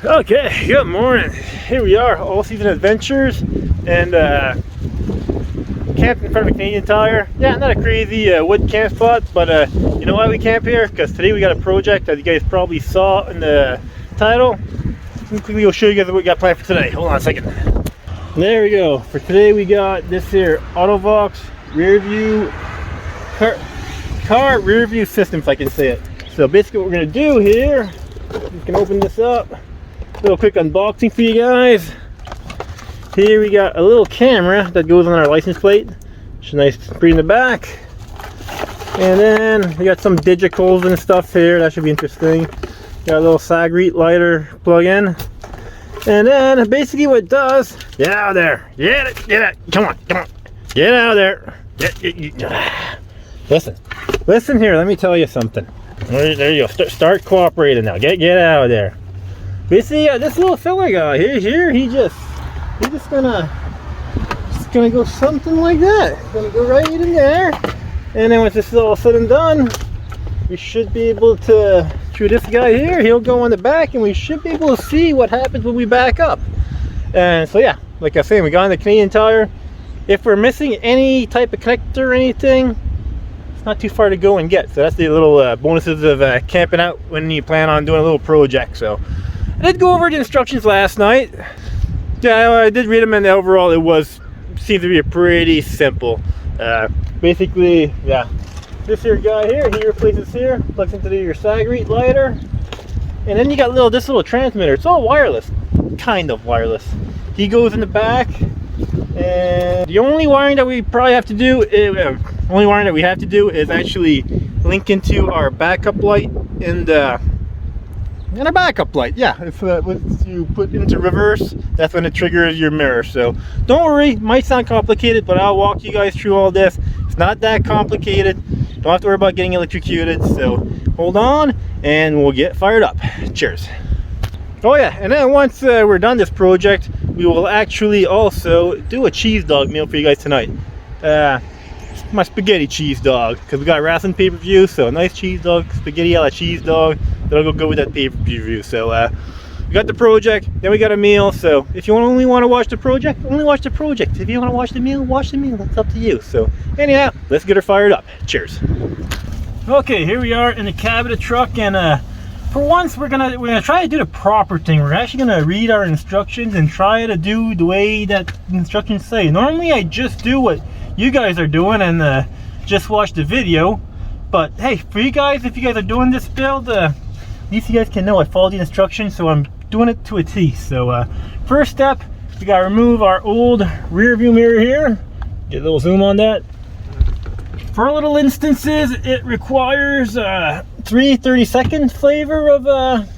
Okay, good morning. Here we are, all season adventures, and camped in front of a Canadian Tire. Yeah, not a crazy wood camp spot, but you know why we camp here? Because today we got a project that you guys probably saw in the title. Quickly, we'll show you guys what we got planned for today. Hold on a second. There we go. For today, we got this here Auto-Vox rear view car rear view system, if I can say it. So basically, what we're gonna do here, we can open this up. A little quick unboxing for you guys. Here we got a little camera that goes on our license plate. It's nice free in the back. And then we got some digicals and stuff here. That should be interesting. Got a little Sagreet lighter plug-in. And then basically what it does, get out of there. Get it. Come on. Get out of there. Listen here, let me tell you something. There you go. Start cooperating now. Get out of there. Basically, this little fella guy here, he's just gonna go something like that. Gonna go right in there, and then once this is all said and done, we should be able to, through this guy here, he'll go on the back, and we should be able to see what happens when we back up. And so yeah, like I was saying, we got on the Canadian Tire. If we're missing any type of connector or anything, it's not too far to go and get. So that's the little bonuses of camping out when you plan on doing a little project. So I did go over the instructions last night. Yeah, I did read them, and overall it seemed to be a pretty simple. Basically, yeah, this here guy here, he replaces here, plugs into your Sagreet lighter, and then you got this little transmitter. It's all wireless, kind of wireless. He goes in the back, and the only wiring that we probably have to do is actually link into our backup light and a backup light. Yeah, if you put into reverse, that's when it triggers your mirror. So don't worry, it might sound complicated, but I'll walk you guys through all this. It's not that complicated. Don't have to worry about getting electrocuted. So hold on and we'll get fired up. Cheers. Oh yeah, and then once we're done this project, we will actually also do a cheese dog meal for you guys tonight. My spaghetti cheese dog, because we got wrestling pay-per-view, so a nice cheese dog, spaghetti a la cheese dog. That'll go with that pay-per-view. So we got the project, then we got a meal. So if you only want to watch the project, only watch the project. If you want to watch the meal, watch the meal. That's up to you. So anyhow, let's get her fired up. Cheers. Okay, here we are in the cab of the truck, and for once we're gonna try to do the proper thing. We're actually gonna read our instructions and try to do the way that the instructions say. Normally I just do what you guys are doing and just watch the video, but hey, for you guys, if you guys are doing this build, at least you guys can know I followed the instructions, so I'm doing it to a T. So first step, we gotta remove our old rear view mirror here. Get a little zoom on that. For little instances, it requires 3/32 flavor of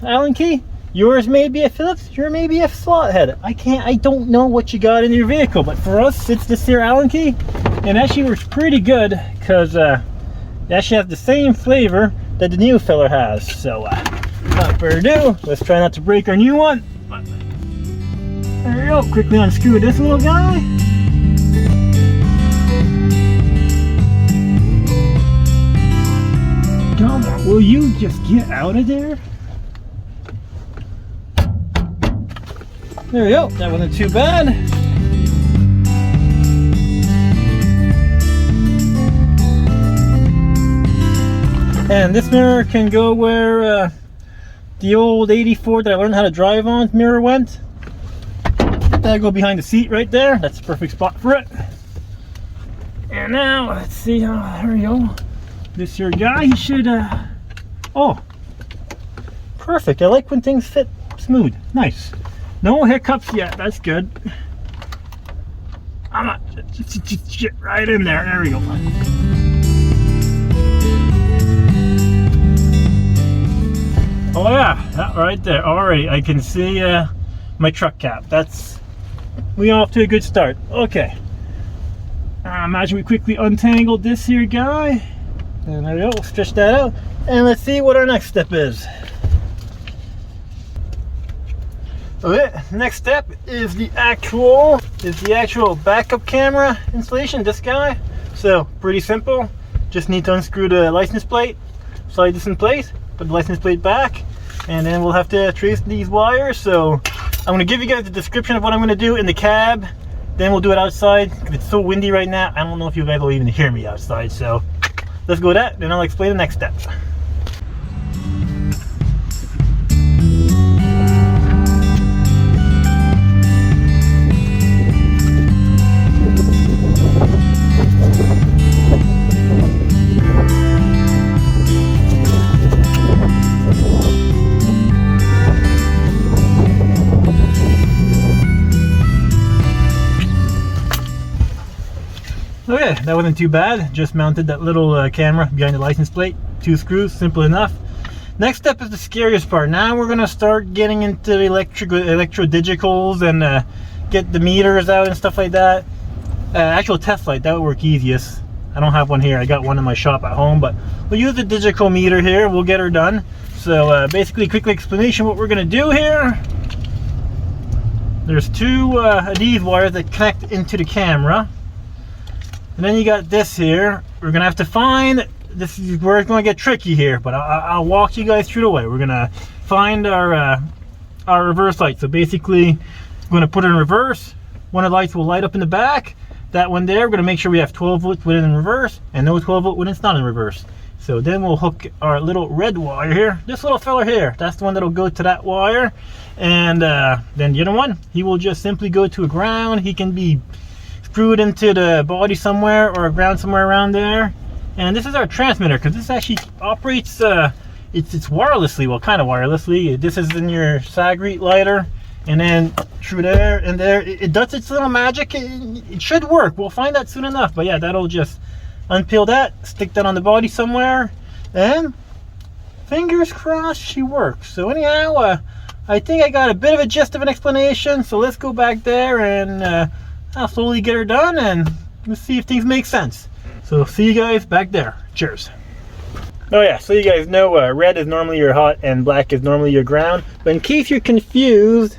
Allen key. Yours may be a Phillips, yours may be a slot head. I don't know what you got in your vehicle, but for us, it's this here Allen key, and actually works pretty good because it actually has the same flavor that the new filler has. So without further ado, let's try not to break our new one. There we go. Quickly unscrew this little guy. Come on, will you just get out of there? There we go, that wasn't too bad. And this mirror can go where the old 84 that I learned how to drive on mirror went. That'll go behind the seat right there. That's the perfect spot for it. And now, let's see, there we go. This here guy, he should, oh, perfect. I like when things fit smooth. Nice. No hiccups yet. That's good. I'm not, just right in there. There we go. Oh yeah, that right there. Alright, I can see my truck cap. We off to a good start. Okay. Imagine we quickly untangled this here guy. And there we go, we'll stretch that out. And let's see what our next step is. Okay, next step is the actual backup camera installation, this guy. So pretty simple. Just need to unscrew the license plate, slide this in place, put the license plate back, and then we'll have to trace these wires. So I'm going to give you guys the description of what I'm going to do in the cab, then we'll do it outside. It's so windy right now, I don't know if you guys will even hear me outside. So let's go with that, then I'll explain the next steps. Okay, that wasn't too bad. Just mounted that little camera behind the license plate. 2 screws, simple enough. Next step is the scariest part. Now we're gonna start getting into the electro digicals and get the meters out and stuff like that. Actual test light, that would work easiest. I don't have one here. I got one in my shop at home, but we'll use the digital meter here. We'll get her done. So basically, quick explanation what we're gonna do here. There's 2 of these wires that connect into the camera. And then you got this here. We're gonna have to find, this is where it's gonna get tricky here, but I'll walk you guys through the way. We're gonna find our reverse light. So basically, we're gonna put it in reverse. One of the lights will light up in the back. That one there, we're gonna make sure we have 12 volts when it's in reverse, and no 12 volt when it's not in reverse. So then we'll hook our little red wire here. This little fella here, that's the one that'll go to that wire. And then the other one, he will just simply go to a ground. He can be screwed into the body somewhere or ground somewhere around there. And this is our transmitter, because this actually operates it's wirelessly, well, kind of wirelessly. This is in your SAG lighter, and then through there and there, it does its little magic. It should work. We'll find out soon enough. But yeah, that'll just unpeel that, stick that on the body somewhere, and fingers crossed she works. So anyhow, I think I got a bit of a gist of an explanation. So let's go back there and I'll slowly get her done, and let's see if things make sense. So see you guys back there. Cheers. Oh yeah, so you guys know red is normally your hot and black is normally your ground. But in case you're confused,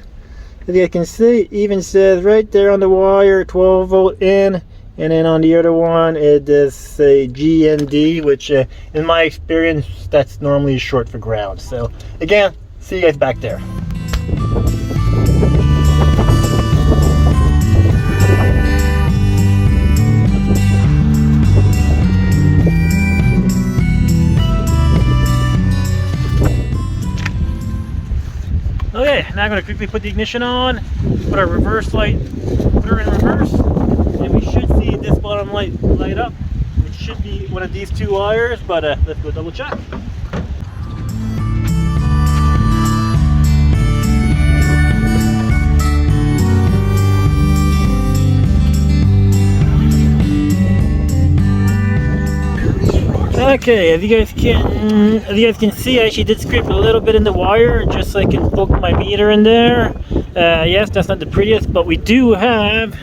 as you can see, it even says right there on the wire 12 volt in, and then on the other one it does say GND, which in my experience, that's normally short for ground. So again, see you guys back there. Okay, now I'm going to quickly put the ignition on, put our reverse light, put her in reverse, and we should see this bottom light light up. It should be one of these 2 wires, but let's go double check. Okay, as you guys can see, I actually did scrape a little bit in the wire just so I can poke my meter in there. Yes, that's not the prettiest, but we do have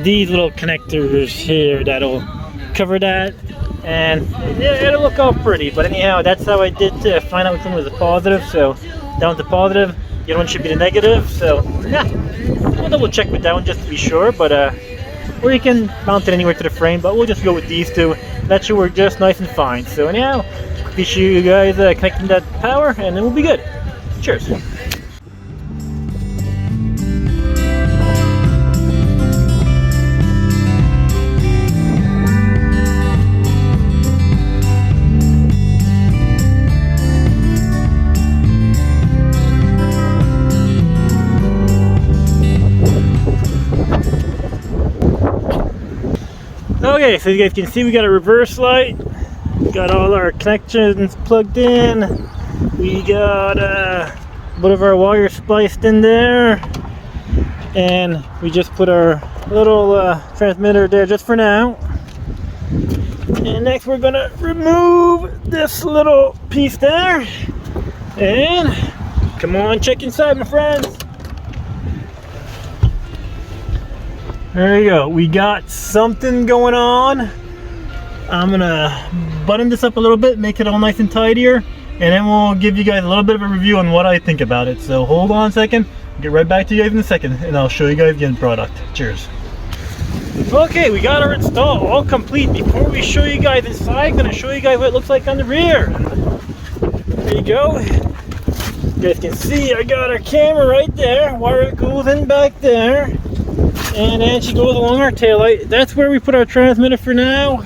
these little connectors here that'll cover that, and yeah, it'll look all pretty. But anyhow, that's how I did to find out which one was the positive. So that one's the positive, the other one should be the negative. So yeah, we'll double check with that one just to be sure. But or you can mount it anywhere to the frame, but we'll just go with these 2. That should work just nice and fine. So anyhow, be sure you guys connecting that power, and then we'll be good. Cheers. Okay, so you guys can see we got a reverse light, got all our connections plugged in, we got one of our wires spliced in there, and we just put our little transmitter there just for now. And next we're gonna remove this little piece there, and come on, check inside, my friends. There you go, we got something going on. I'm gonna button this up a little bit, make it all nice and tidier, and then we'll give you guys a little bit of a review on what I think about it. So hold on a second, I'll get right back to you guys in a second, and I'll show you guys the end product. Cheers. Okay, we got our install all complete. Before we show you guys inside, I'm gonna show you guys what it looks like on the rear. There you go. You guys can see I got our camera right there. Wire goes in back there. And then she goes along our taillight. That's where we put our transmitter for now.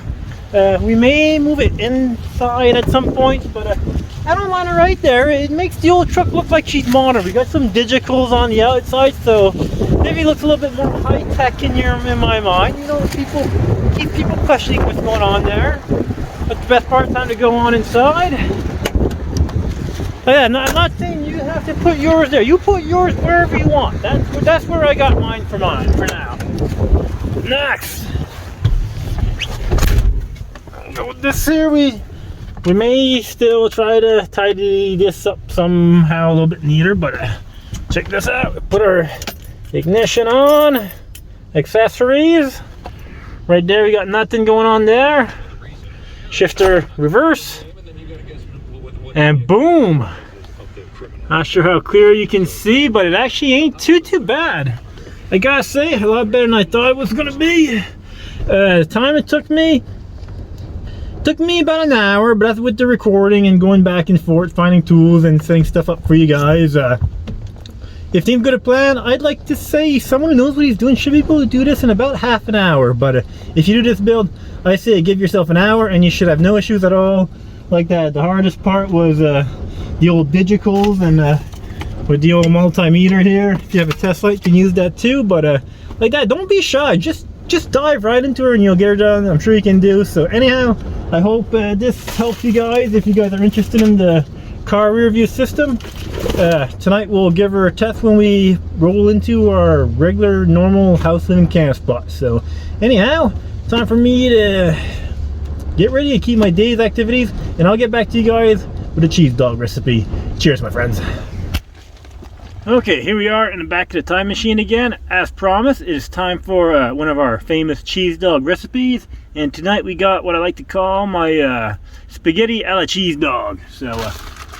We may move it inside at some point, but I don't want it right there. It makes the old truck look like she's modern. We got some digitals on the outside, so maybe it looks a little bit more high-tech in my mind. You know, people questioning what's going on there. But the best part, time to go on inside. But yeah, I'm not saying you have to put yours there. You put yours wherever you want. That's where I got mine for now. Next. With this here, we may still try to tidy this up somehow a little bit neater, but check this out. Put our ignition on, accessories. Right there, we got nothing going on there. Shifter reverse, and boom. Not sure how clear you can see, but it actually ain't too bad. I gotta say, a lot better than I thought it was gonna be. The time it took me about an hour, but that's with the recording and going back and forth, finding tools and setting stuff up for you guys. If things go to plan, I'd like to say someone who knows what he's doing should be able to do this in about half an hour. But if you do this build, I say give yourself an hour and you should have no issues at all. Like that, the hardest part was the old digitals and with the old multimeter here. If you have a test light, you can use that too. But like that, don't be shy. Just dive right into her and you'll get her done. I'm sure you can do. So anyhow, I hope this helps you guys. If you guys are interested in the car rear view system, tonight we'll give her a test when we roll into our regular normal house living camp spot. So anyhow, time for me to get ready to keep my day's activities, and I'll get back to you guys with a cheese dog recipe. Cheers, my friends. Okay, here we are in the back of the time machine again. As promised, it is time for one of our famous cheese dog recipes. And tonight we got what I like to call my spaghetti a la cheese dog. So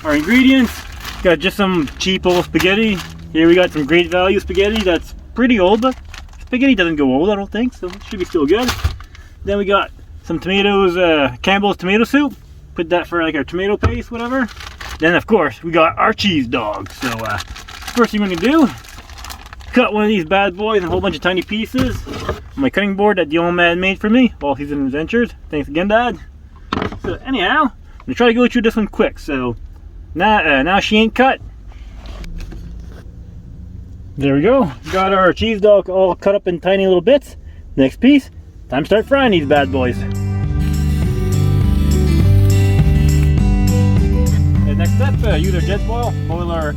our ingredients, got just some cheap old spaghetti. Here we got some great value spaghetti that's pretty old, but spaghetti doesn't go old, I don't think, so it should be still good. Then we got some tomatoes, Campbell's tomato soup. Put that for like our tomato paste, whatever. Then of course we got our cheese dog. So first thing we're gonna do, cut one of these bad boys in a whole bunch of tiny pieces on my cutting board that the old man made for me while he's in his ventures. Thanks again, Dad. So anyhow, I'm gonna try to go through this one quick. So now she ain't cut. There we go. Got our cheese dog all cut up in tiny little bits. Next piece, time to start frying these bad boys. And next step, use our jet boil our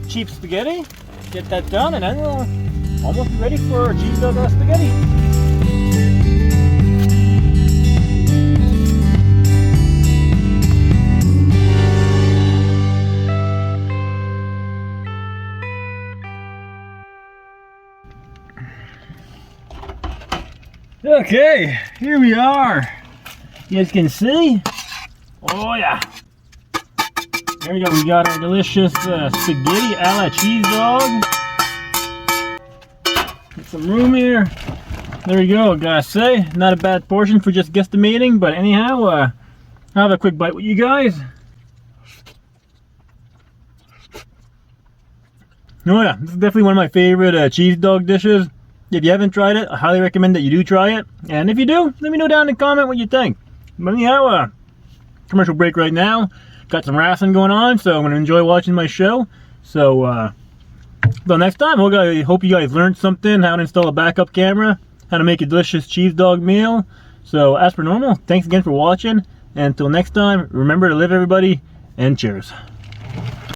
cheap spaghetti, get that done, and then we'll almost be ready for our cheese dog spaghetti. Okay, here we are. You guys can see. Oh yeah. There we go. We got our delicious spaghetti a la cheese dog. Get some room here. There we go. Gotta say, not a bad portion for just guesstimating. But anyhow, I'll have a quick bite with you guys. Oh yeah, this is definitely one of my favorite cheese dog dishes. If you haven't tried it, I highly recommend that you do try it. And if you do, let me know down in the comment what you think. But anyhow, commercial break right now. Got some wrestling going on, so I'm going to enjoy watching my show. So, until next time, I hope you guys learned something, how to install a backup camera, how to make a delicious cheese dog meal. So, as per normal, thanks again for watching. And until next time, remember to live, everybody, and cheers.